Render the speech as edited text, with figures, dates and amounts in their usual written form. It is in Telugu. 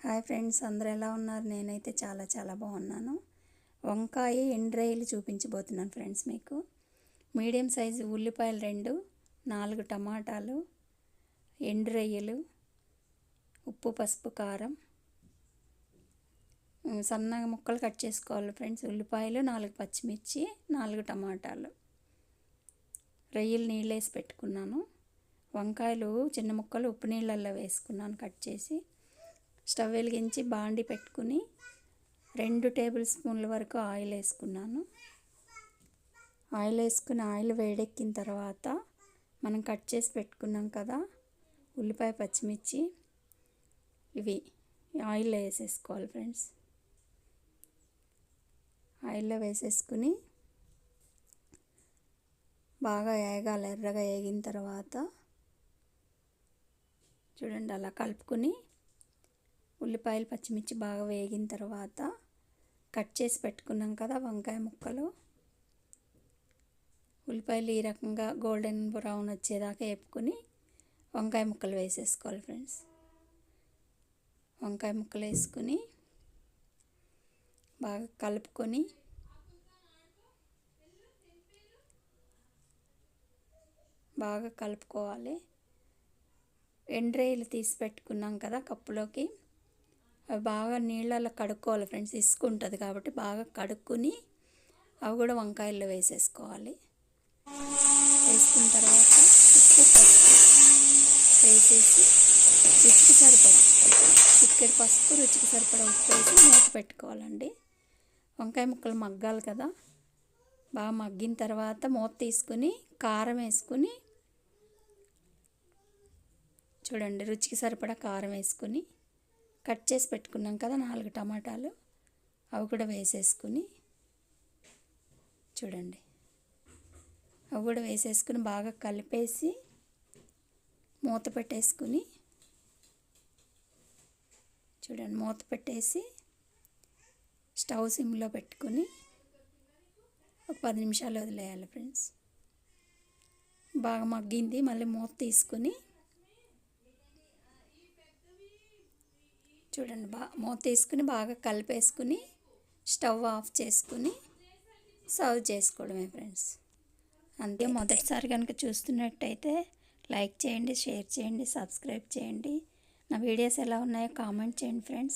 హాయ్ ఫ్రెండ్స్, అందరూ ఎలా ఉన్నారు? నేనైతే చాలా బాగున్నాను. వంకాయ ఎండ్రాయిలు చూపించబోతున్నాను ఫ్రెండ్స్. మీకు మీడియం సైజు ఉల్లిపాయలు 2, 4 టమాటాలు, ఎండు రొయ్యలు, ఉప్పు, పసుపు, కారం, సన్నగా ముక్కలు కట్ చేసుకోవాలి ఫ్రెండ్స్. ఉల్లిపాయలు, 4 పచ్చిమిర్చి, 4 టమాటాలు, రొయ్యలు నీళ్ళు వేసి పెట్టుకున్నాను. వంకాయలు చిన్న ముక్కలు ఉప్పు నీళ్ళల్లో వేసుకున్నాను కట్ చేసి. స్టవ్ వెలిగించి బాండి పెట్టుకుని 2 టేబుల్ స్పూన్ల వరకు ఆయిల్ వేసుకున్నాను. ఆయిల్ వేడెక్కిన తర్వాత మనం కట్ చేసి పెట్టుకున్నాం కదా ఉల్లిపాయ, పచ్చిమిర్చి, ఇవి ఆయిల్లో వేసేసుకోవాలి ఫ్రెండ్స్. ఆయిల్లో వేసేసుకుని బాగా వేగాలి. ఎర్రగా వేగిన తర్వాత చూడండి, అలా కలుపుకొని ఉల్లిపాయలు, పచ్చిమిర్చి బాగా వేగిన తర్వాత కట్ చేసి పెట్టుకున్నాం కదా వంకాయ ముక్కలు. ఉల్లిపాయలు ఈ రకంగా గోల్డెన్ బ్రౌన్ వచ్చేదాకా వేపుకొని వంకాయ ముక్కలు వేసేసుకోవాలి ఫ్రెండ్స్. వంకాయ ముక్కలు వేసుకుని బాగా కలుపుకొని బాగా కలుపుకోవాలి. ఎండ్రాయిలు తీసి పెట్టుకున్నాం కదా కప్పులోకి, అవి బాగా నీళ్ళల్లో కడుక్కోవాలి ఫ్రెండ్స్. ఇసుక ఉంటుంది కాబట్టి బాగా కడుక్కుని అవి కూడా వంకాయల్లో వేసేసుకోవాలి. వేసుకున్న తర్వాత ఉప్పు, పసుపు వేసేసి రుచికి సరిపడా చిటికెడు పసుపు, రుచికి సరిపడా ఉప్పు వేసి మూత పెట్టుకోవాలండి. వంకాయ ముక్కలు మగ్గాలి కదా, బాగా మగ్గిన తర్వాత మూత తీసుకుని కారం వేసుకుని చూడండి, రుచికి సరిపడా కారం వేసుకుని కట్ చేసి పెట్టుకున్నాం కదా 4 టమాటాలు, అవి కూడా వేసేసుకుని చూడండి, అవి కూడా వేసేసుకుని బాగా కలిపేసి మూత పెట్టేసుకుని చూడండి, మూత పెట్టేసి స్టవ్ సిమ్లో పెట్టుకుని ఒక 10 నిమిషాలు వదిలేయాలి ఫ్రెండ్స్. బాగా మగ్గింది, మళ్ళీ మూత తీసుకుని చూడండి, మూత తీసుకుని బాగా కలిపేసుకుని స్టవ్ ఆఫ్ చేసుకుని సర్వ్ చేసుకోవడమే ఫ్రెండ్స్. అంతే. మొదటిసారి కనుక చూస్తున్నట్టయితే లైక్ చేయండి, షేర్ చేయండి, సబ్స్క్రైబ్ చేయండి. నా వీడియోస్ ఎలా ఉన్నాయో కామెంట్ చేయండి ఫ్రెండ్స్.